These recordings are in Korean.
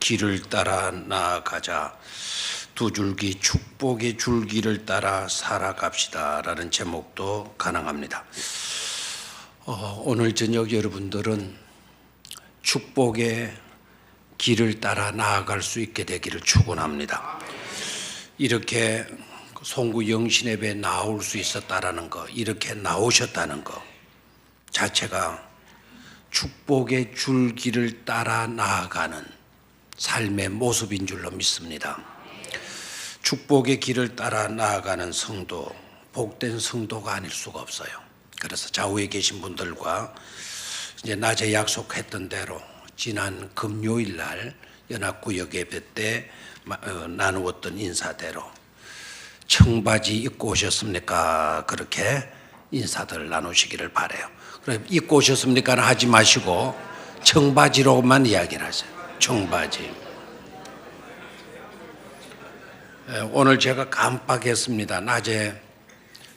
길을 따라 나아가자. 두 줄기 축복의 줄기를 따라 살아갑시다라는 제목도 가능합니다. 오늘 저녁 여러분들은 축복의 길을 따라 나아갈 수 있게 되기를 축원합니다. 이렇게 송구 영신예배에 나올 수 있었다라는 거, 이렇게 나오셨다는 거 자체가 축복의 줄기를 따라 나아가는 삶의 모습인 줄로 믿습니다. 축복의 길을 따라 나아가는 성도, 복된 성도가 아닐 수가 없어요. 그래서 좌우에 계신 분들과 이제 낮에 약속했던 대로 지난 금요일 날 연합구역 예배 때 나누었던 인사대로 청바지 입고 오셨습니까? 그렇게 인사들을 나누시기를 바라요. 그럼 입고 오셨습니까? 하지 마시고 청바지로만 이야기를 하세요. 청바지. 오늘 제가 깜빡했습니다. 낮에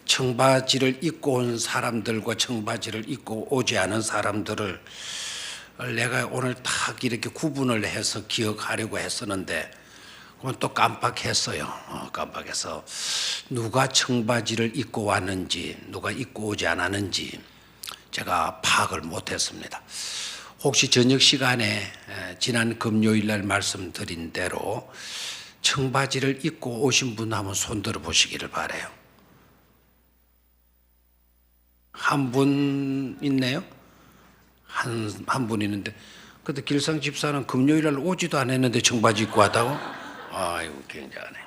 청바지를 입고 온 사람들과 청바지를 입고 오지 않은 사람들을 내가 오늘 딱 이렇게 구분을 해서 기억하려고 했었는데 그건 또 깜빡했어요. 깜빡해서 누가 청바지를 입고 왔는지 누가 입고 오지 않았는지 제가 파악을 못했습니다. 혹시 저녁 시간에 지난 금요일 날 말씀드린 대로 청바지를 입고 오신 분 한번 손 들어 보시기를 바라요. 한 분 있네요? 한 분 있는데 근데 길상 집사는 금요일 날 오지도 않았는데 청바지 입고 왔다고? 아이고 굉장하네.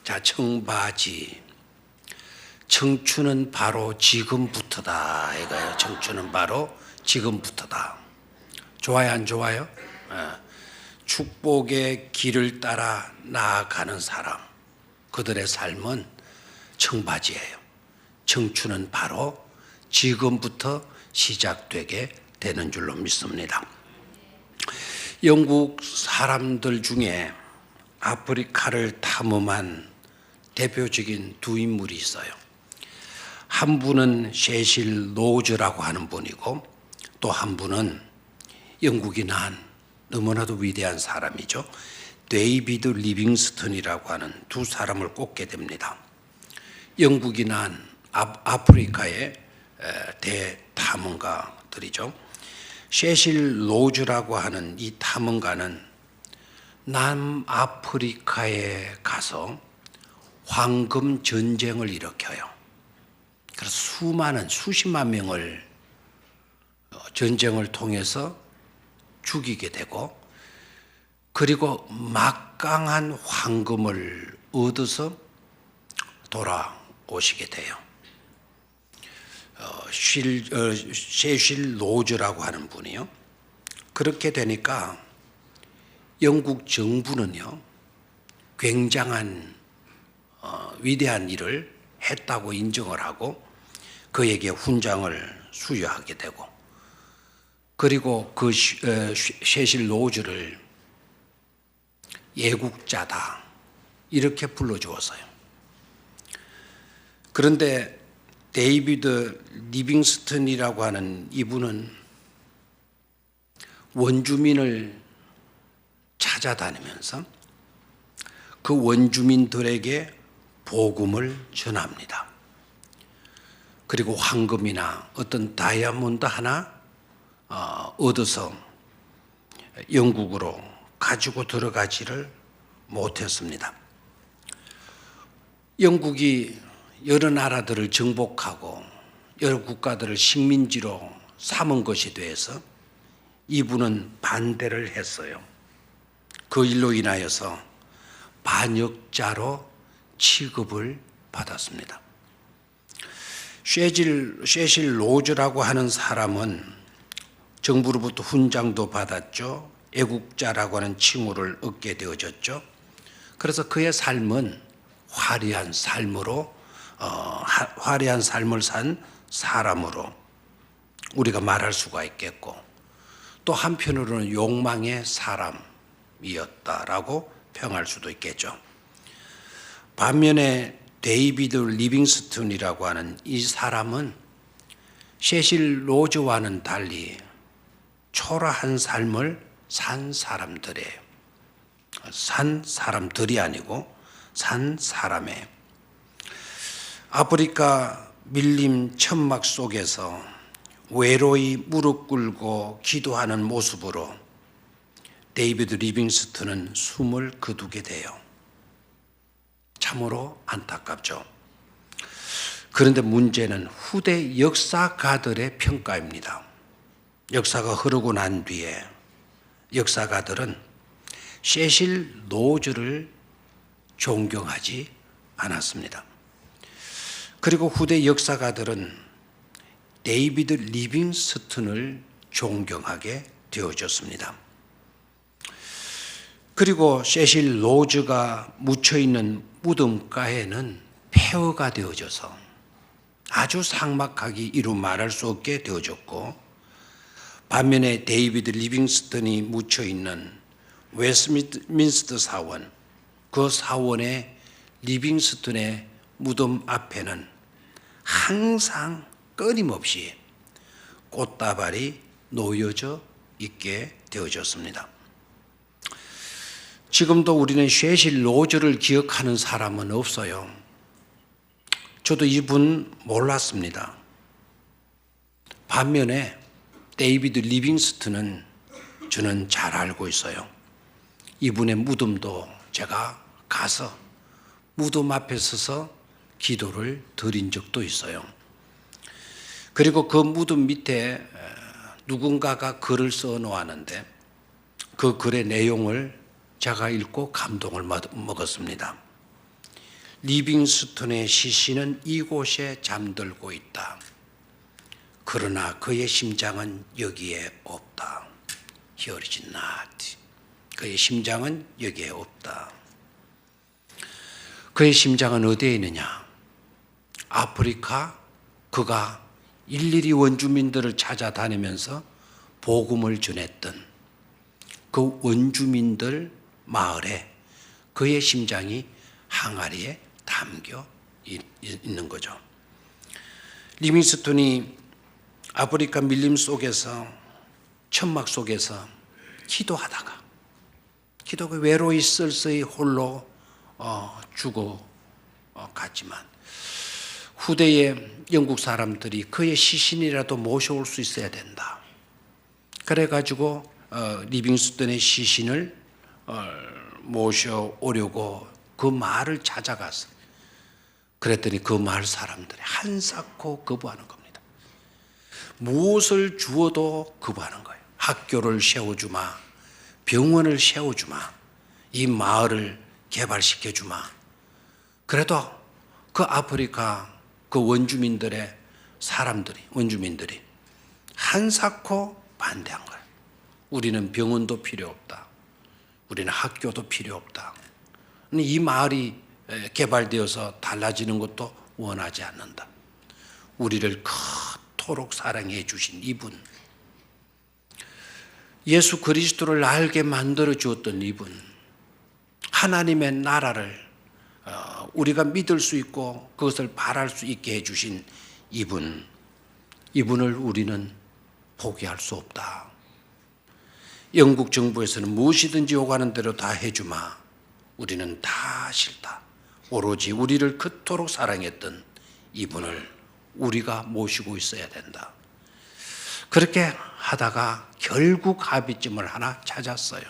자, 청바지. 청춘은 바로 지금부터다 이거예요. 청춘은 바로 지금부터다. 좋아요, 안 좋아요? 축복의 길을 따라 나아가는 사람, 그들의 삶은 청바지예요. 청춘은 바로 지금부터 시작되게 되는 줄로 믿습니다. 영국 사람들 중에 아프리카를 탐험한 대표적인 두 인물이 있어요. 한 분은 세실 로즈라고 하는 분이고 또 한 분은 영국이 낳은 너무나도 위대한 사람이죠. 데이비드 리빙스턴이라고 하는 두 사람을 꼽게 됩니다. 영국이 낳은 아프리카의 대탐험가들이죠. 세실 로즈라고 하는 이 탐험가는 남아프리카에 가서 황금 전쟁을 일으켜요. 그래서 수십만 명을 전쟁을 통해서 죽이게 되고 그리고 막강한 황금을 얻어서 돌아오시게 돼요. 세실 로즈라고 하는 분이요. 그렇게 되니까 영국 정부는요, 굉장한 위대한 일을 했다고 인정을 하고 그에게 훈장을 수여하게 되고 그리고 그 세실 로즈를 예국자다 이렇게 불러주었어요. 그런데 데이비드 리빙스턴이라고 하는 이분은 원주민을 찾아다니면서 그 원주민들에게 복음을 전합니다. 그리고 황금이나 어떤 다이아몬드 하나 얻어서 영국으로 가지고 들어가지를 못했습니다. 영국이 여러 나라들을 정복하고 여러 국가들을 식민지로 삼은 것에 대해서 이분은 반대를 했어요. 그 일로 인하여서 반역자로 취급을 받았습니다. 세실 로즈라고 하는 사람은 정부로부터 훈장도 받았죠. 애국자라고 하는 칭호를 얻게 되어졌죠. 그래서 그의 삶은 화려한 삶을 산 사람으로 우리가 말할 수가 있겠고 또 한편으로는 욕망의 사람이었다라고 평할 수도 있겠죠. 반면에 데이비드 리빙스턴이라고 하는 이 사람은 세실 로즈와는 달리 초라한 삶을 산 사람들이에요. 산 사람들이 아니고 산 사람의 아프리카 밀림 천막 속에서 외로이 무릎 꿇고 기도하는 모습으로 데이비드 리빙스턴은 숨을 거두게 돼요. 참으로 안타깝죠. 그런데 문제는 후대 역사가들의 평가입니다. 역사가 흐르고 난 뒤에 역사가들은 세실 로즈를 존경하지 않았습니다. 그리고 후대 역사가들은 데이비드 리빙스턴을 존경하게 되어졌습니다. 그리고 세실 로즈가 묻혀있는 무덤가에는 폐허가 되어져서 아주 삭막하기 이루 말할 수 없게 되어졌고, 반면에 데이비드 리빙스턴이 묻혀있는 웨스트민스터 사원, 그 사원의 리빙스턴의 무덤 앞에는 항상 끊임없이 꽃다발이 놓여져 있게 되어졌습니다. 지금도 우리는 세실 로즈를 기억하는 사람은 없어요. 저도 이분 몰랐습니다. 반면에 데이비드 리빙스턴은 저는 잘 알고 있어요. 이분의 무덤도 제가 가서 무덤 앞에 서서 기도를 드린 적도 있어요. 그리고 그 무덤 밑에 누군가가 글을 써 놓았는데 그 글의 내용을 제가 읽고 감동을 먹었습니다. 리빙스턴의 시신은 이곳에 잠들고 있다. 그러나 그의 심장은 여기에 없다. Here is not. 그의 심장은 여기에 없다. 그의 심장은 어디에 있느냐? 아프리카, 그가 일일이 원주민들을 찾아다니면서 복음을 전했던 그 원주민들 마을에 그의 심장이 항아리에 담겨 있는 거죠. 리빙스턴이 아프리카 밀림 속에서 천막 속에서 기도하다가 외로이 쓸쓸히 홀로 죽어갔지만 후대의 영국 사람들이 그의 시신이라도 모셔올 수 있어야 된다. 그래가지고 리빙스턴의 시신을 모셔오려고 그 마을을 찾아갔어요. 그랬더니 그 마을 사람들이 한사코 거부하는 겁니다. 무엇을 주어도 거부하는 거예요. 학교를 세워주마, 병원을 세워주마, 이 마을을 개발시켜주마. 그래도 그 아프리카 그 원주민들이 한사코 반대한 거예요. 우리는 병원도 필요 없다. 우리는 학교도 필요 없다. 이 마을이 개발되어서 달라지는 것도 원하지 않는다. 우리를 그토록 사랑해 주신 이분, 예수 그리스도를 알게 만들어 주었던 이분, 하나님의 나라를 우리가 믿을 수 있고 그것을 바랄 수 있게 해주신 이분을 우리는 포기할 수 없다. 영국 정부에서는 무엇이든지 요구하는 대로 다 해주마. 우리는 다 싫다. 오로지 우리를 그토록 사랑했던 이분을 우리가 모시고 있어야 된다. 그렇게 하다가 결국 합의점을 하나 찾았어요.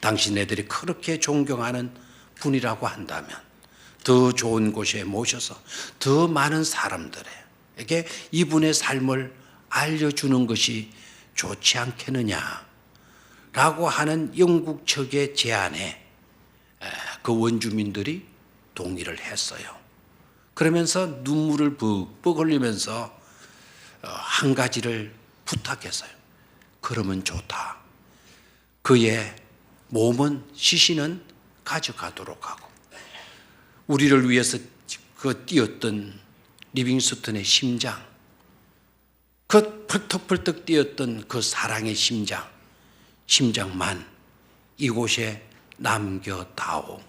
당신네들이 그렇게 존경하는 분이라고 한다면 더 좋은 곳에 모셔서 더 많은 사람들에게 이분의 삶을 알려주는 것이 좋지 않겠느냐 라고 하는 영국 측의 제안에 그 원주민들이 동의를 했어요. 그러면서 눈물을 벅벅 흘리면서 한 가지를 부탁했어요. 그러면 좋다. 그의 시신은 가져가도록 하고 우리를 위해서 그 뛰었던 리빙스턴의 심장, 그 펄떡펄떡 뛰었던 그 사랑의 심장만 이곳에 남겨다오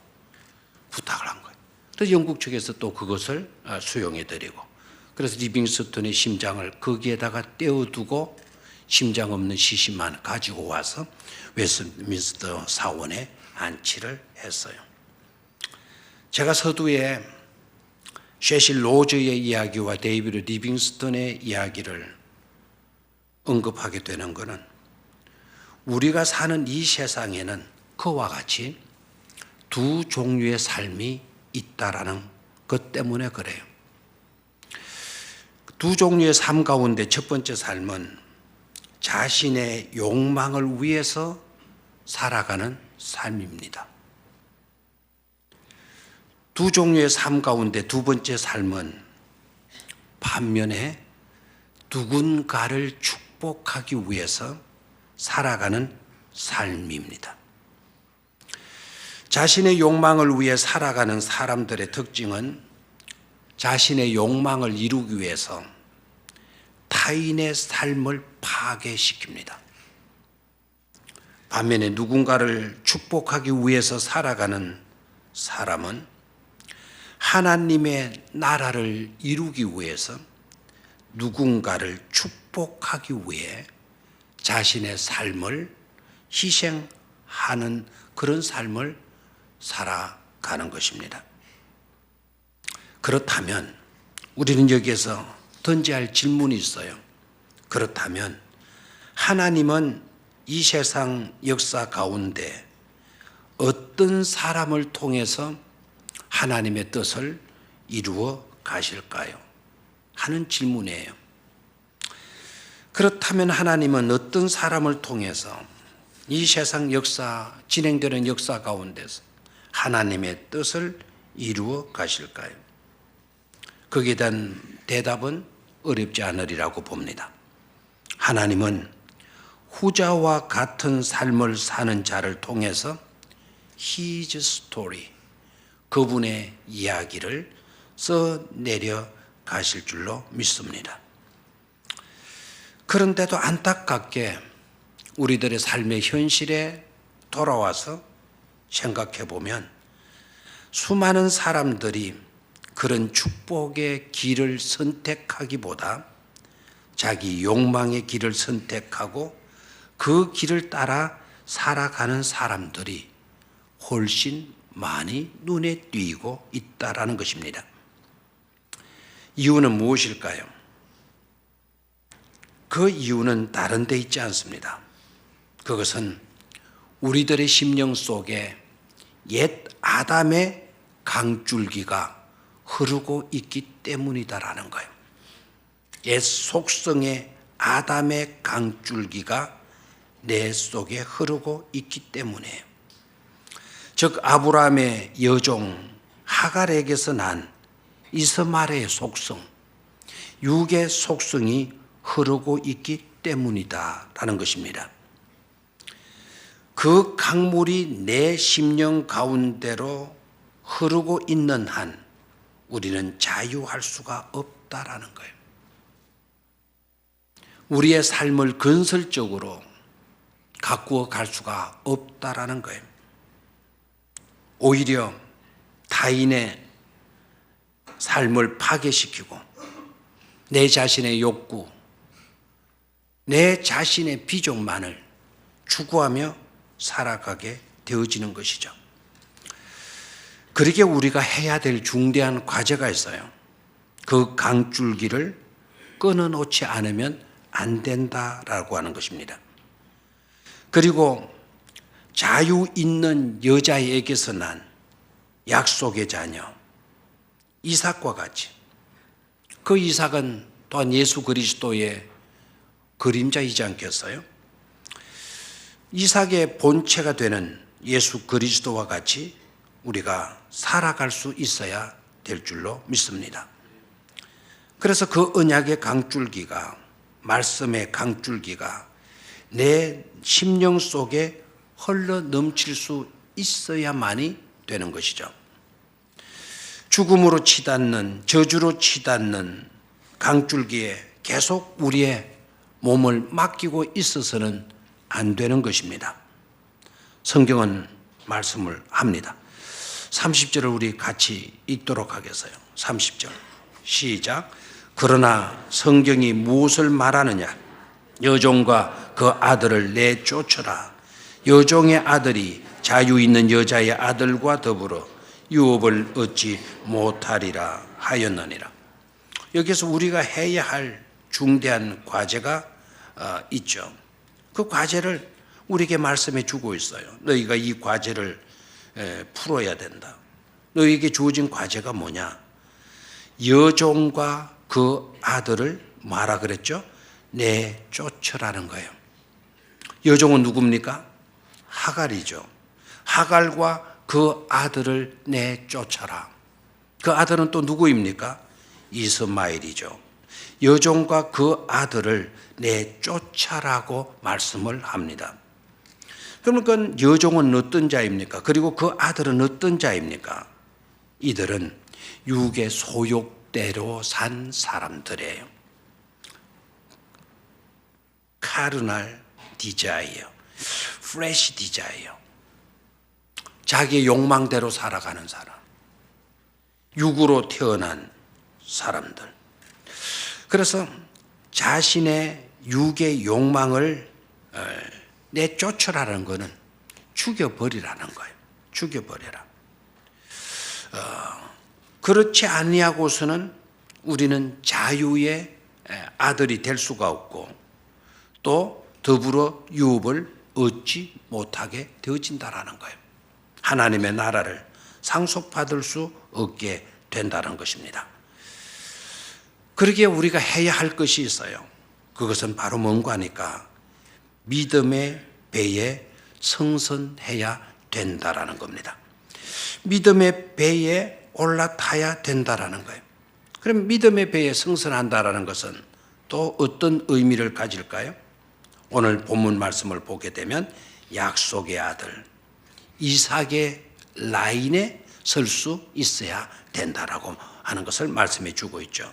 부탁을 한 거예요. 그래서 영국 측에서 또 그것을 수용해드리고, 그래서 리빙스턴의 심장을 거기에다가 떼어두고 심장 없는 시신만 가지고 와서 웨스트민스터 사원에 안치를 했어요. 제가 서두에 셰실 로즈의 이야기와 데이비드 리빙스턴의 이야기를 언급하게 되는 것은 우리가 사는 이 세상에는 그와 같이 두 종류의 삶이 있다라는 것 때문에 그래요. 두 종류의 삶 가운데 첫 번째 삶은 자신의 욕망을 위해서 살아가는 삶입니다. 두 종류의 삶 가운데 두 번째 삶은 반면에 누군가를 축복하기 위해서 살아가는 삶입니다. 자신의 욕망을 위해 살아가는 사람들의 특징은 자신의 욕망을 이루기 위해서 타인의 삶을 파괴시킵니다. 반면에 누군가를 축복하기 위해서 살아가는 사람은 하나님의 나라를 이루기 위해서 누군가를 축복하기 위해 자신의 삶을 희생하는 그런 삶을 살아가는 것입니다. 그렇다면 우리는 여기에서 던져야 할 질문이 있어요. 그렇다면 하나님은 이 세상 역사 가운데 어떤 사람을 통해서 하나님의 뜻을 이루어 가실까요? 하는 질문이에요. 그렇다면 하나님은 어떤 사람을 통해서 이 세상 역사, 진행되는 역사 가운데서 하나님의 뜻을 이루어 가실까요? 거기에 대한 대답은 어렵지 않으리라고 봅니다. 하나님은 후자와 같은 삶을 사는 자를 통해서 His story, 그분의 이야기를 써내려 가실 줄로 믿습니다. 그런데도 안타깝게 우리들의 삶의 현실에 돌아와서 생각해 보면 수많은 사람들이 그런 축복의 길을 선택하기보다 자기 욕망의 길을 선택하고 그 길을 따라 살아가는 사람들이 훨씬 많이 눈에 띄고 있다라는 것입니다. 이유는 무엇일까요? 그 이유는 다른 데 있지 않습니다. 그것은 우리들의 심령 속에 옛 아담의 강줄기가 흐르고 있기 때문이다라는 거예요. 옛 속성의 아담의 강줄기가 내 속에 흐르고 있기 때문이에요. 즉 아브라함의 여종 하갈에게서 난 이스마엘의 속성, 육의 속성이 흐르고 있기 때문이다라는 것입니다. 그 강물이 내 심령 가운데로 흐르고 있는 한 우리는 자유할 수가 없다라는 거예요. 우리의 삶을 건설적으로 가꾸어 갈 수가 없다라는 거예요. 오히려 타인의 삶을 파괴시키고 내 자신의 욕구, 내 자신의 비전만을 추구하며 살아가게 되어지는 것이죠. 그렇게 우리가 해야 될 중대한 과제가 있어요. 그 강줄기를 끊어놓지 않으면 안 된다라고 하는 것입니다. 그리고 자유 있는 여자에게서 난 약속의 자녀 이삭과 같이, 그 이삭은 또한 예수 그리스도의 그림자이지 않겠어요? 이삭의 본체가 되는 예수 그리스도와 같이 우리가 살아갈 수 있어야 될 줄로 믿습니다. 그래서 그 언약의 강줄기가, 말씀의 강줄기가 내 심령 속에 흘러 넘칠 수 있어야만이 되는 것이죠. 죽음으로 치닫는, 저주로 치닫는 강줄기에 계속 우리의 몸을 맡기고 있어서는 안 되는 것입니다. 성경은 말씀을 합니다. 30절을 우리 같이 읽도록 하겠어요. 30절 시작. 그러나 성경이 무엇을 말하느냐? 여종과 그 아들을 내쫓으라. 여종의 아들이 자유 있는 여자의 아들과 더불어 유업을 얻지 못하리라 하였느니라. 여기서 우리가 해야 할 중대한 과제가 있죠. 그 과제를 우리에게 말씀해 주고 있어요. 너희가 이 과제를 풀어야 된다. 너희에게 주어진 과제가 뭐냐? 여종과 그 아들을 뭐라 그랬죠? 내쫓으라는 거예요. 여종은 누굽니까? 하갈이죠. 하갈과 그 아들을 내쫓아라. 그 아들은 또 누구입니까? 이스마엘이죠. 여종과 그 아들을 내쫓아라고 말씀을 합니다. 그러니까 여종은 어떤 자입니까? 그리고 그 아들은 어떤 자입니까? 이들은 육의 소욕대로 산 사람들이에요. 카르날 디자이어, 프레시 디자이어. 자기의 욕망대로 살아가는 사람. 육으로 태어난 사람들. 그래서 자신의 육의 욕망을 내쫓으라는 것은 죽여버리라는 거예요. 죽여버려라. 그렇지 아니하고서는 우리는 자유의 아들이 될 수가 없고 또 더불어 유업을 얻지 못하게 되어진다라는 거예요. 하나님의 나라를 상속받을 수 없게 된다는 것입니다. 그러기에 우리가 해야 할 것이 있어요. 그것은 바로 뭔가 하니까 믿음의 배에 승선해야 된다라는 겁니다. 믿음의 배에 올라타야 된다라는 거예요. 그럼 믿음의 배에 승선한다라는 것은 또 어떤 의미를 가질까요? 오늘 본문 말씀을 보게 되면 약속의 아들 이삭의 라인에 설 수 있어야 된다라고 하는 것을 말씀해 주고 있죠.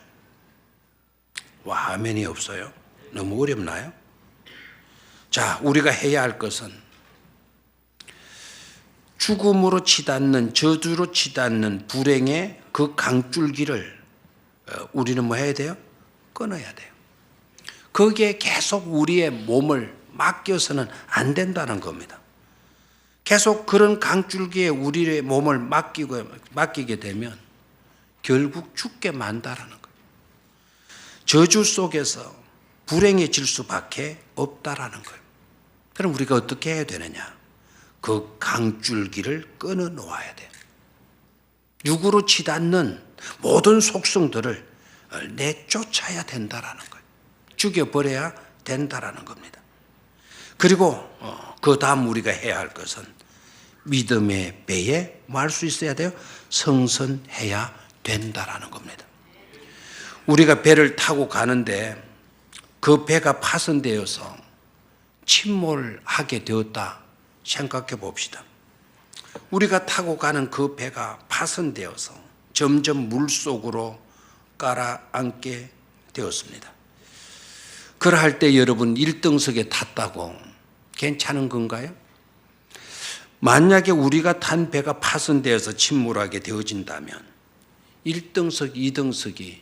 와, 아멘이 없어요? 너무 어렵나요? 자, 우리가 해야 할 것은 죽음으로 치닫는, 저주로 치닫는 불행의 그 강줄기를 우리는 뭐 해야 돼요? 끊어야 돼요. 거기에 계속 우리의 몸을 맡겨서는 안 된다는 겁니다. 계속 그런 강줄기에 우리의 몸을 맡기게 되면 결국 죽게 만다라는 거예요. 저주 속에서 불행해질 수밖에 없다라는 거예요. 그럼 우리가 어떻게 해야 되느냐? 그 강줄기를 끊어 놓아야 돼요. 육으로 치닫는 모든 속성들을 내쫓아야 된다라는 거예요. 죽여버려야 된다라는 겁니다. 그리고 그 다음 우리가 해야 할 것은 믿음의 배에 뭐 할 수 있어야 돼요? 승선해야 된다라는 겁니다. 우리가 배를 타고 가는데 그 배가 파손되어서 침몰하게 되었다 생각해 봅시다. 우리가 타고 가는 그 배가 파손되어서 점점 물속으로 깔아앉게 되었습니다. 그러할 때 여러분 1등석에 탔다고 괜찮은 건가요? 만약에 우리가 탄 배가 파손되어서 침몰하게 되어진다면 1등석, 2등석이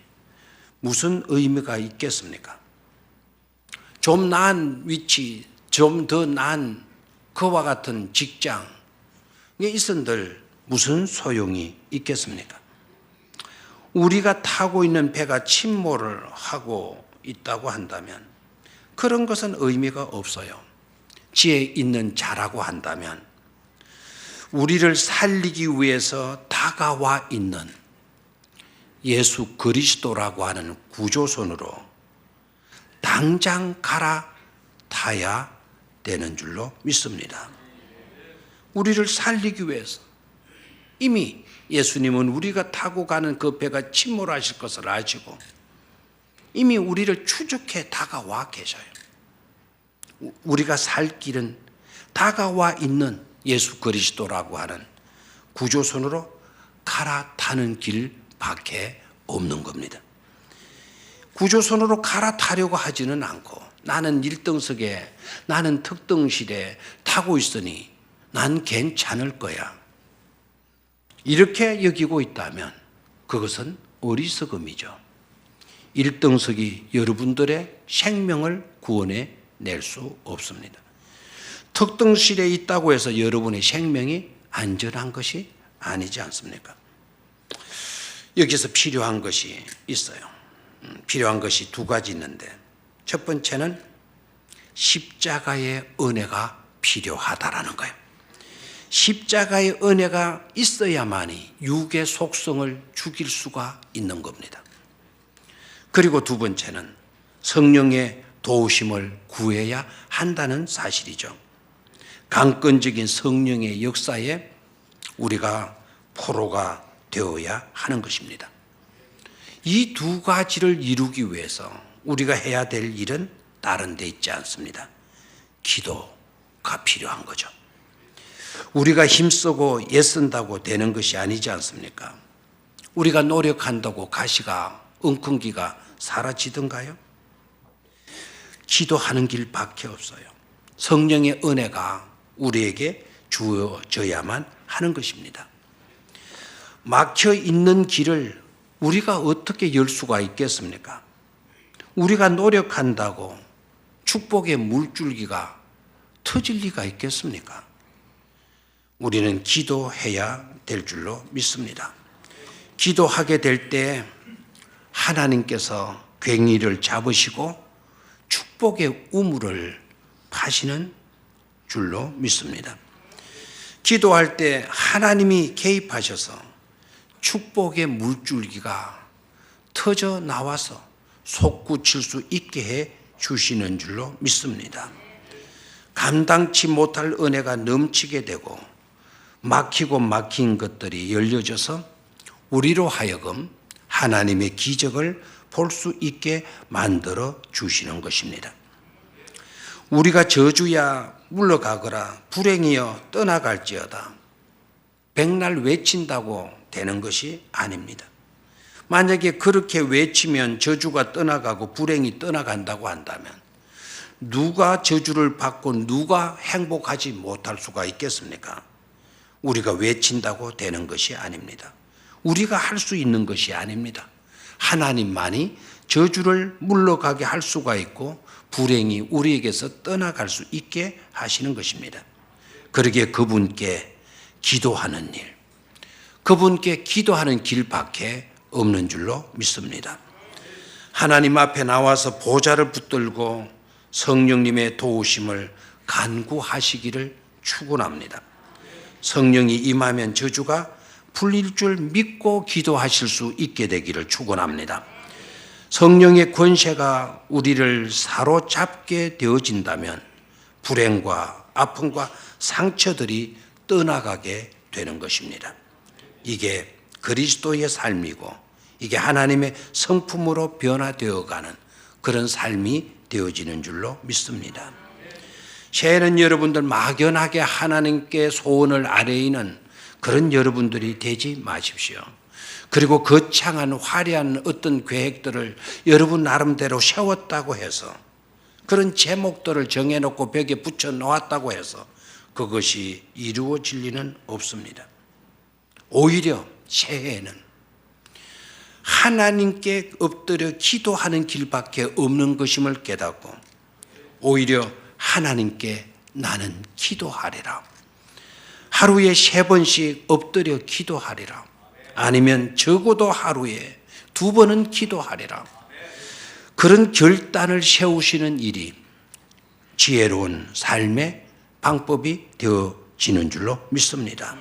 무슨 의미가 있겠습니까? 좀 나은 위치, 좀 더 나은 그와 같은 직장에 있은들 무슨 소용이 있겠습니까? 우리가 타고 있는 배가 침몰을 하고 있다고 한다면 그런 것은 의미가 없어요. 지혜 있는 자라고 한다면 우리를 살리기 위해서 다가와 있는 예수 그리스도라고 하는 구조선으로 당장 갈아타야 되는 줄로 믿습니다. 우리를 살리기 위해서 이미 예수님은 우리가 타고 가는 그 배가 침몰하실 것을 아시고 이미 우리를 추적해 다가와 계셔요. 우리가 살 길은 다가와 있는 예수 그리스도라고 하는 구조선으로 갈아타는 길밖에 없는 겁니다. 구조선으로 갈아타려고 하지는 않고 나는 1등석에 나는 특등실에 타고 있으니 난 괜찮을 거야. 이렇게 여기고 있다면 그것은 어리석음이죠. 1등석이 여러분들의 생명을 구원해 낼 수 없습니다. 특등실에 있다고 해서 여러분의 생명이 안전한 것이 아니지 않습니까? 여기서 필요한 것이 있어요. 필요한 것이 두 가지 있는데, 첫 번째는 십자가의 은혜가 필요하다라는 거예요. 십자가의 은혜가 있어야만이 육의 속성을 죽일 수가 있는 겁니다. 그리고 두 번째는 성령의 도우심을 구해야 한다는 사실이죠. 강권적인 성령의 역사에 우리가 포로가 되어야 하는 것입니다. 이 두 가지를 이루기 위해서 우리가 해야 될 일은 다른 데 있지 않습니다. 기도가 필요한 거죠. 우리가 힘쓰고 애쓴다고 되는 것이 아니지 않습니까? 우리가 노력한다고 가시가 엉큼기가 사라지던가요? 기도하는 길밖에 없어요. 성령의 은혜가 우리에게 주어져야만 하는 것입니다. 막혀 있는 길을 우리가 어떻게 열 수가 있겠습니까? 우리가 노력한다고 축복의 물줄기가 터질 리가 있겠습니까? 우리는 기도해야 될 줄로 믿습니다. 기도하게 될 때 하나님께서 괭이를 잡으시고 축복의 우물을 파시는 줄로 믿습니다. 기도할 때 하나님이 개입하셔서 축복의 물줄기가 터져 나와서 솟구칠 수 있게 해 주시는 줄로 믿습니다. 감당치 못할 은혜가 넘치게 되고 막히고 막힌 것들이 열려져서 우리로 하여금 하나님의 기적을 볼 수 있게 만들어 주시는 것입니다. 우리가 저주야 물러가거라 불행이여 떠나갈지어다 백날 외친다고 되는 것이 아닙니다. 만약에 그렇게 외치면 저주가 떠나가고 불행이 떠나간다고 한다면 누가 저주를 받고 누가 행복하지 못할 수가 있겠습니까? 우리가 외친다고 되는 것이 아닙니다. 우리가 할 수 있는 것이 아닙니다. 하나님만이 저주를 물러가게 할 수가 있고 불행이 우리에게서 떠나갈 수 있게 하시는 것입니다. 그러기에 그분께 기도하는 일, 그분께 기도하는 길밖에 없는 줄로 믿습니다. 하나님 앞에 나와서 보좌를 붙들고 성령님의 도우심을 간구하시기를 축원합니다. 성령이 임하면 저주가 풀릴 줄 믿고 기도하실 수 있게 되기를 축원합니다. 성령의 권세가 우리를 사로잡게 되어진다면 불행과 아픔과 상처들이 떠나가게 되는 것입니다. 이게 그리스도의 삶이고 이게 하나님의 성품으로 변화되어가는 그런 삶이 되어지는 줄로 믿습니다. 새해는 여러분들 막연하게 하나님께 소원을 아뢰이는 그런 여러분들이 되지 마십시오. 그리고 거창한 화려한 어떤 계획들을 여러분 나름대로 세웠다고 해서 그런 제목들을 정해놓고 벽에 붙여 놓았다고 해서 그것이 이루어질 리는 없습니다. 오히려 새해에는 하나님께 엎드려 기도하는 길밖에 없는 것임을 깨닫고 오히려 하나님께 나는 기도하리라. 하루에 3번씩 엎드려 기도하리라. 아니면 적어도 하루에 2번은 기도하리라. 그런 결단을 세우시는 일이 지혜로운 삶의 방법이 되어지는 줄로 믿습니다.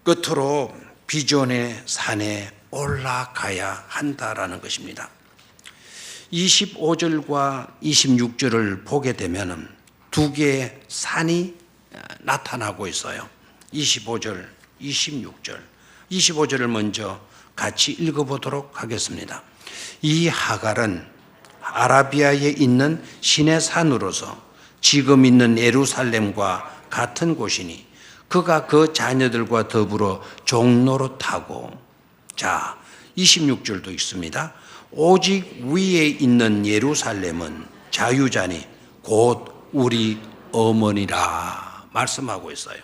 끝으로 비전의 산에 올라가야 한다라는 것입니다. 25절과 26절을 보게 되면 두 개의 산이 나타나고 있어요. 25절, 26절. 25절을 먼저 같이 읽어보도록 하겠습니다. 이 하갈은 아라비아에 있는 신의 산으로서 지금 있는 예루살렘과 같은 곳이니 그가 그 자녀들과 더불어 종로로 타고, 자 26절도 있습니다. 오직 위에 있는 예루살렘은 자유자니 곧 우리 어머니라 말씀하고 있어요.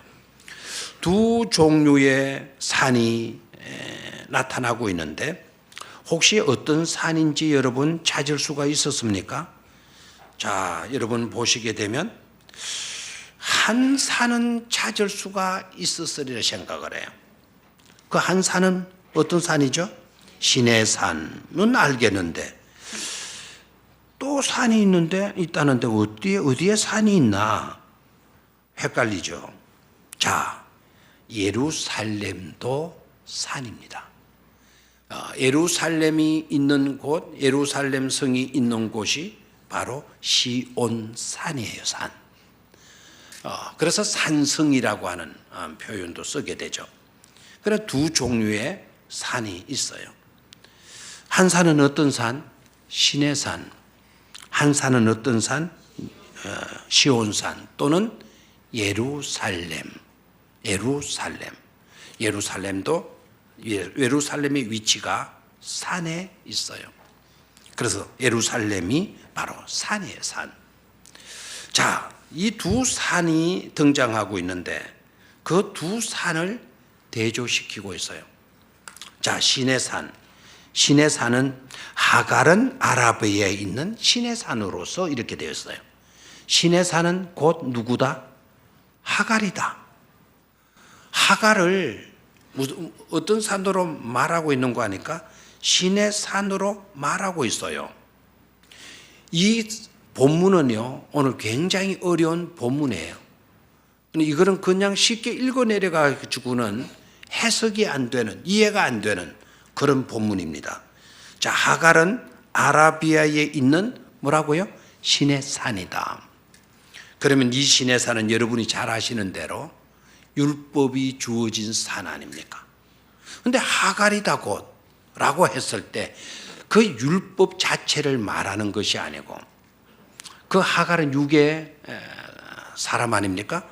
두 종류의 산이 나타나고 있는데 혹시 어떤 산인지 여러분 찾을 수가 있었습니까? 자, 여러분 보시게 되면 한 산은 찾을 수가 있었으리라 생각을 해요. 그 한 산은 어떤 산이죠? 시내산은 알겠는데 또 산이 있다는데 어디에 산이 있나 헷갈리죠. 자, 예루살렘도 산입니다. 예루살렘이 있는 곳, 예루살렘 성이 있는 곳이 바로 시온산이에요, 산. 그래서 산성이라고 하는 표현도 쓰게 되죠. 그래서 두 종류의 산이 있어요. 한 산은 어떤 산? 시내산. 한 산은 어떤 산? 시온산 또는 예루살렘. 예루살렘의 위치가 산에 있어요. 그래서 예루살렘이 바로 산이에요, 산. 자, 이 두 산이 등장하고 있는데 그 두 산을 대조시키고 있어요. 자, 시내산은 하갈은 아라비아에 있는 시내산으로서 이렇게 되었어요. 시내산은 곧 누구다? 하갈이다. 하갈을 어떤 산으로 말하고 있는 거 아니까? 시내산으로 말하고 있어요. 이 본문은요, 오늘 굉장히 어려운 본문이에요. 이거는 그냥 쉽게 읽어 내려가지고는 해석이 안 되는, 이해가 안 되는 그런 본문입니다. 자, 하갈은 아라비아에 있는 뭐라고요? 시내산이다. 그러면 이 시내산은 여러분이 잘 아시는 대로 율법이 주어진 산 아닙니까? 근데 하갈이다 곧 라고 했을 때 그 율법 자체를 말하는 것이 아니고 그 하갈은 육의 사람 아닙니까?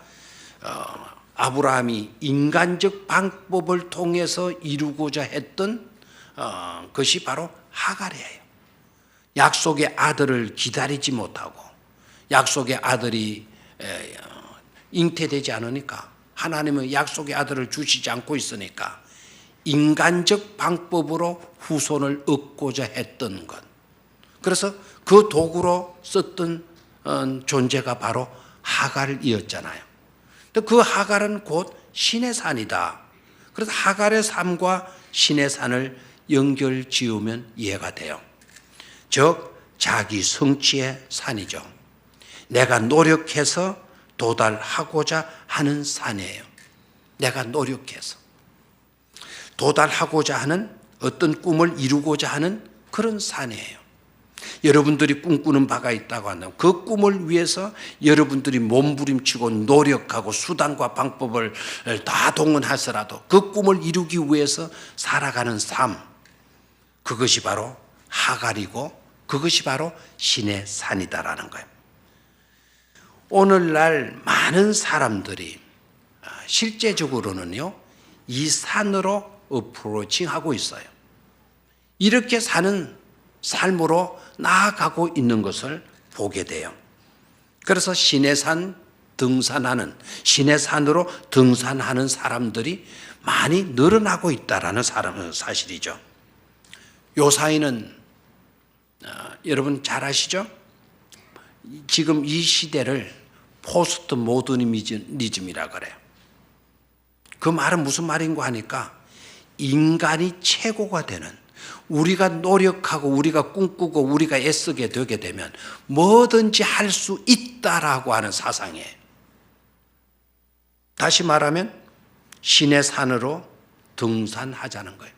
아브라함이 인간적 방법을 통해서 이루고자 했던 것이 바로 하갈이에요. 약속의 아들을 기다리지 못하고 약속의 아들이 잉태되지 않으니까 하나님은 약속의 아들을 주시지 않고 있으니까 인간적 방법으로 후손을 얻고자 했던 것. 그래서 그 도구로 썼던 존재가 바로 하갈이었잖아요. 그 하갈은 곧 시내산이다. 그래서 하갈의 삶과 시내산을 연결 지으면 이해가 돼요. 즉 자기 성취의 산이죠. 내가 노력해서 도달하고자 하는 산이에요. 내가 노력해서 도달하고자 하는 어떤 꿈을 이루고자 하는 그런 산이에요. 여러분들이 꿈꾸는 바가 있다고 한다면 그 꿈을 위해서 여러분들이 몸부림치고 노력하고 수단과 방법을 다 동원하서라도 그 꿈을 이루기 위해서 살아가는 삶, 그것이 바로 하갈이고 그것이 바로 신의 산이다라는 거예요. 오늘날 많은 사람들이 실제적으로는요, 이 산으로 어프로칭하고 있어요. 이렇게 사는 삶으로 나아가고 있는 것을 보게 돼요. 그래서 시내산 등산하는, 시내산으로 등산하는 사람들이 많이 늘어나고 있다라는 사실이죠. 요 사이는 여러분 잘 아시죠? 지금 이 시대를 포스트 모더니즘이라 그래요. 그 말은 무슨 말인가 하니까 인간이 최고가 되는, 우리가 노력하고 우리가 꿈꾸고 우리가 애쓰게 되게 되면 뭐든지 할 수 있다라고 하는 사상이에요. 다시 말하면 신의 산으로 등산하자는 거예요.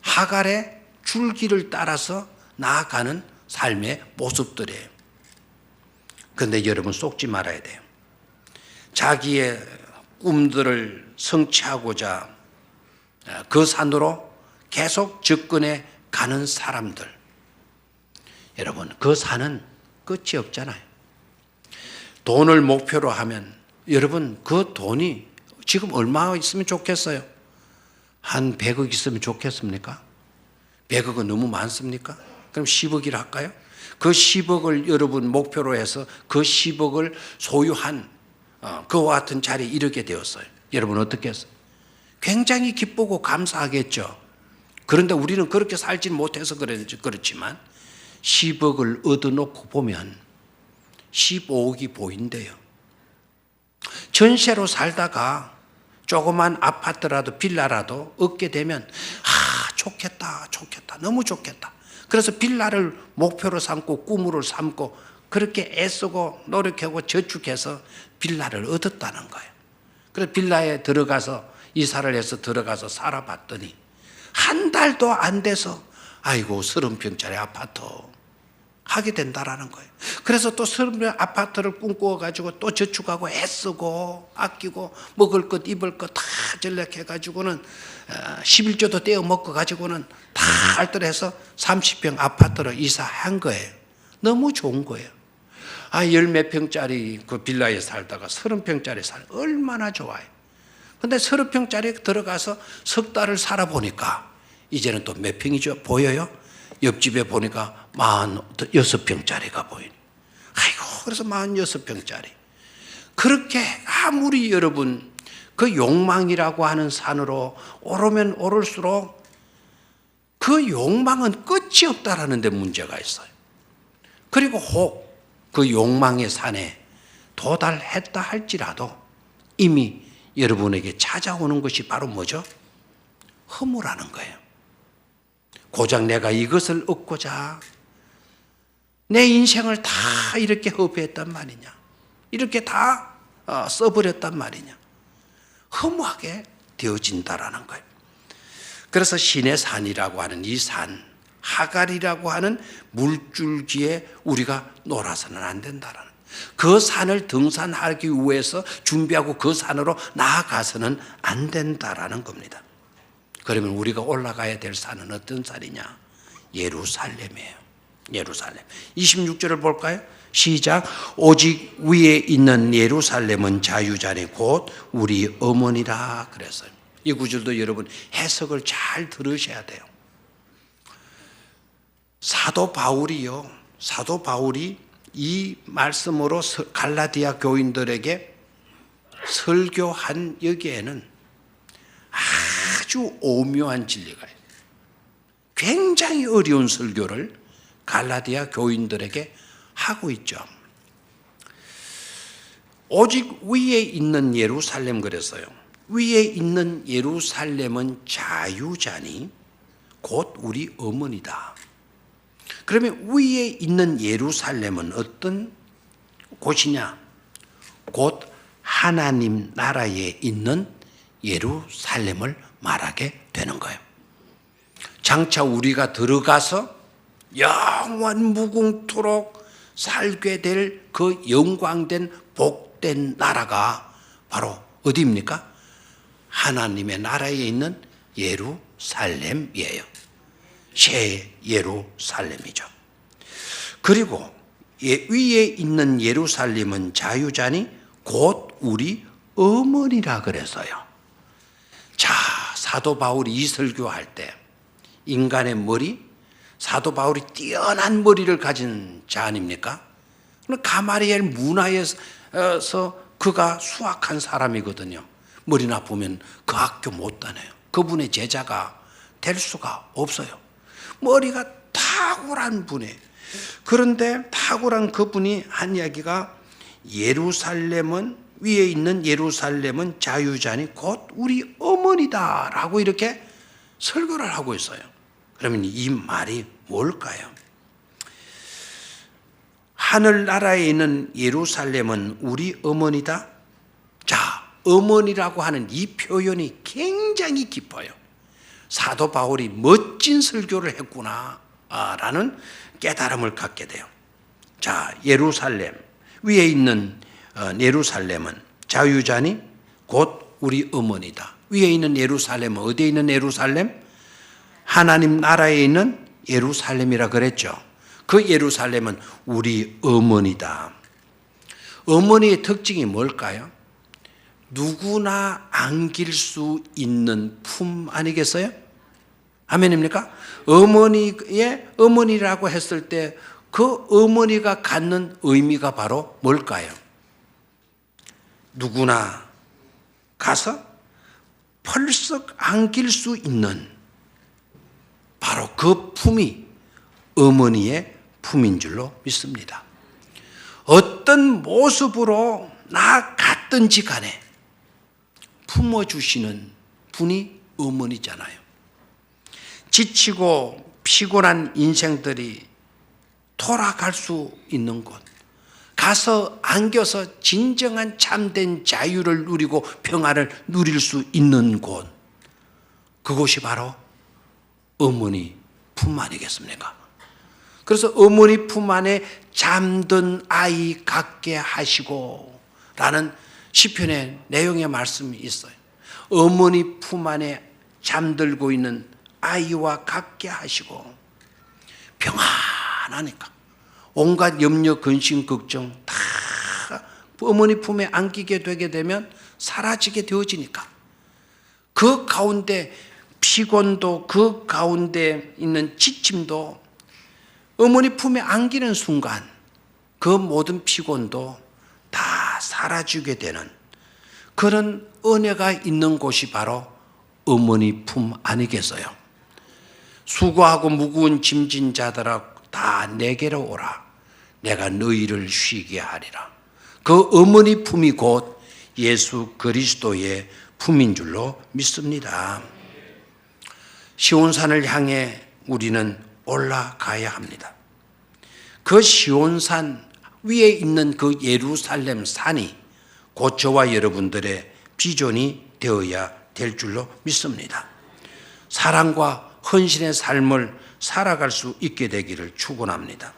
하갈의 줄기를 따라서 나아가는 삶의 모습들이에요. 그런데 여러분 속지 말아야 돼요. 자기의 꿈들을 성취하고자 그 산으로 계속 접근해 가는 사람들, 여러분 그 산은 끝이 없잖아요. 돈을 목표로 하면 여러분 그 돈이 지금 얼마 있으면 좋겠어요? 한 100억 있으면 좋겠습니까? 100억은 너무 많습니까? 그럼 10억이라 할까요? 그 10억을 여러분 목표로 해서 그 10억을 소유한 그와 같은 자리에 이르게 되었어요. 여러분 어떻게 했어요? 굉장히 기쁘고 감사하겠죠. 그런데 우리는 그렇게 살지 못해서 그렇지만 10억을 얻어놓고 보면 15억이 보인대요. 전세로 살다가 조그만 아파트라도 빌라라도 얻게 되면 좋겠다, 너무 좋겠다. 그래서 빌라를 목표로 삼고 꿈으로 삼고 그렇게 애쓰고 노력하고 저축해서 빌라를 얻었다는 거예요. 그래서 빌라에 들어가서 이사를 해서 들어가서 살아봤더니 한 달도 안 돼서 아이고 30평짜리 아파트 하게 된다라는 거예요. 그래서 또 30평 아파트를 꿈꾸어가지고 또 저축하고 애쓰고 아끼고 먹을 것 입을 것 다 전략해가지고는 11조도 떼어 먹고 가지고는 다 알뜰해서 30평 아파트로 이사한 거예요. 너무 좋은 거예요. 열 몇 평짜리 그 빌라에 살다가 30평짜리 얼마나 좋아요. 근데 30평짜리 들어가서 석 달을 살아보니까 이제는 또 몇 평이죠? 보여요? 옆집에 보니까 46평짜리가 보이네. 아이고, 그래서 46평짜리. 그렇게 아무리 여러분 그 욕망이라고 하는 산으로 오르면 오를수록 그 욕망은 끝이 없다라는 데 문제가 있어요. 그리고 혹 그 욕망의 산에 도달했다 할지라도 이미 여러분에게 찾아오는 것이 바로 뭐죠? 허무라는 거예요. 고작 내가 이것을 얻고자 내 인생을 다 이렇게 허비했단 말이냐, 이렇게 다 써버렸단 말이냐, 허무하게 되어진다라는 거예요. 그래서 신의 산이라고 하는 이 산, 하갈이라고 하는 물줄기에 우리가 놀아서는 안 된다라는, 그 산을 등산하기 위해서 준비하고 그 산으로 나아가서는 안 된다라는 겁니다. 그러면 우리가 올라가야 될 산은 어떤 산이냐? 예루살렘이에요. 예루살렘. 26절을 볼까요? 시작. 오직 위에 있는 예루살렘은 자유자니 곧 우리 어머니라 그랬어요. 이 구절도 여러분 해석을 잘 들으셔야 돼요. 사도 바울이 이 말씀으로 갈라디아 교인들에게 설교한 여기에는 아주 오묘한 진리가 있어요. 굉장히 어려운 설교를 갈라디아 교인들에게 하고 있죠. 오직 위에 있는 예루살렘 그랬어요. 위에 있는 예루살렘은 자유자니 곧 우리 어머니다. 그러면 위에 있는 예루살렘은 어떤 곳이냐? 곧 하나님 나라에 있는 예루살렘을 말하게 되는 거예요. 장차 우리가 들어가서 영원 무궁토록 살게 될 그 영광된 복된 나라가 바로 어디입니까? 하나님의 나라에 있는 예루살렘이에요. 새 예루살렘이죠. 그리고 위에 있는 예루살렘은 자유자니 곧 우리 어머니라 그래서요. 자, 사도 바울이 이 설교할 때 인간의 머리, 사도 바울이 뛰어난 머리를 가진 자 아닙니까? 가마리엘 문화에서 그가 수학한 사람이거든요. 머리 나쁘면 그 학교 못 다녀요. 그분의 제자가 될 수가 없어요. 머리가 탁월한 분이에요. 그런데 탁월한 그분이 한 이야기가 예루살렘은, 위에 있는 예루살렘은 자유자니 곧 우리 어머니다 라고 이렇게 설교를 하고 있어요. 그러면 이 말이 뭘까요? 하늘나라에 있는 예루살렘은 우리 어머니다. 자, 어머니라고 하는 이 표현이 굉장히 깊어요. 사도 바울이 멋진 설교를 했구나 라는 깨달음을 갖게 돼요. 자, 예루살렘, 위에 있는 예루살렘은 자유자니 곧 우리 어머니다. 위에 있는 예루살렘은 어디에 있는 예루살렘? 하나님 나라에 있는 예루살렘이라 그랬죠. 그 예루살렘은 우리 어머니다. 어머니의 특징이 뭘까요? 누구나 안길 수 있는 품 아니겠어요? 아멘입니까? 어머니라고 했을 때 그 어머니가 갖는 의미가 바로 뭘까요? 누구나 가서 펄썩 안길 수 있는 바로 그 품이 어머니의 품인 줄로 믿습니다. 어떤 모습으로 나갔든지 간에 품어주시는 분이 어머니잖아요. 지치고 피곤한 인생들이 돌아갈 수 있는 곳, 가서 안겨서 진정한 참된 자유를 누리고 평안을 누릴 수 있는 곳, 그곳이 바로 어머니 품 아니겠습니까? 그래서 어머니 품 안에 잠든 아이 같게 하시고 라는 시편의 내용의 말씀이 있어요. 어머니 품 안에 잠들고 있는 아이와 같게 하시고 평안하니까 온갖 염려, 근심, 걱정 다 어머니 품에 안기게 되게 되면 사라지게 되어지니까 그 가운데 피곤도 그 가운데 있는 지침도 어머니 품에 안기는 순간 그 모든 피곤도 다 사라지게 되는 그런 은혜가 있는 곳이 바로 어머니 품 아니겠어요? 수고하고 무거운 짐진 자들아 다 내게로 오라. 내가 너희를 쉬게 하리라. 그 어머니 품이 곧 예수 그리스도의 품인 줄로 믿습니다. 시온산을 향해 우리는 올라가야 합니다. 그 시온산 위에 있는 그 예루살렘 산이 곧 저와 여러분들의 비전이 되어야 될 줄로 믿습니다. 사랑과 헌신의 삶을 살아갈 수 있게 되기를 축원합니다.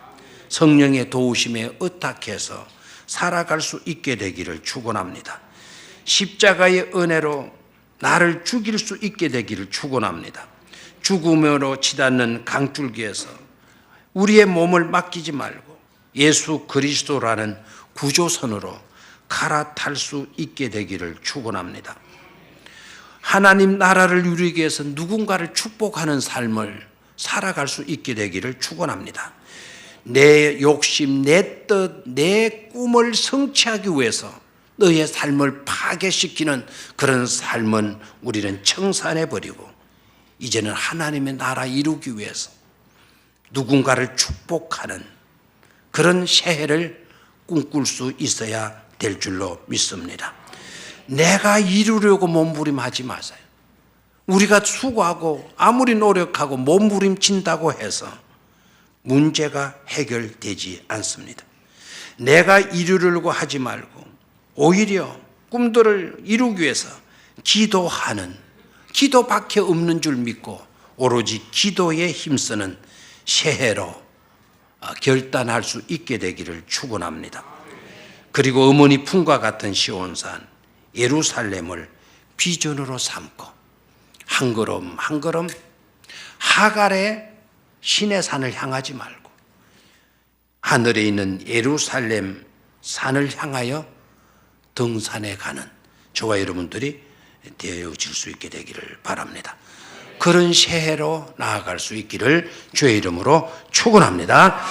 성령의 도우심에 의탁해서 살아갈 수 있게 되기를 축원합니다. 십자가의 은혜로 나를 죽일 수 있게 되기를 축원합니다. 죽음으로 치닫는 강줄기에서 우리의 몸을 맡기지 말고 예수 그리스도라는 구조선으로 갈아탈 수 있게 되기를 축원합니다. 하나님 나라를 누리기 위해서 누군가를 축복하는 삶을 살아갈 수 있게 되기를 축원합니다. 내 욕심, 내 뜻, 내 꿈을 성취하기 위해서 너의 삶을 파괴시키는 그런 삶은 우리는 청산해버리고 이제는 하나님의 나라 이루기 위해서 누군가를 축복하는 그런 새해를 꿈꿀 수 있어야 될 줄로 믿습니다. 내가 이루려고 몸부림하지 마세요. 우리가 수고하고 아무리 노력하고 몸부림친다고 해서 문제가 해결되지 않습니다. 내가 이루려고 하지 말고 오히려 꿈들을 이루기 위해서 기도하는, 기도밖에 없는 줄 믿고 오로지 기도에 힘쓰는 새해로 결단할 수 있게 되기를 축원합니다. 그리고 어머니 품과 같은 시온산 예루살렘을 비전으로 삼고 한 걸음 한 걸음 하갈의 신의 산을 향하지 말고 하늘에 있는 예루살렘 산을 향하여 등산해 가는 저와 여러분들이 되어질 수 있게 되기를 바랍니다. 그런 새해로 나아갈 수 있기를 주의 이름으로 축원합니다.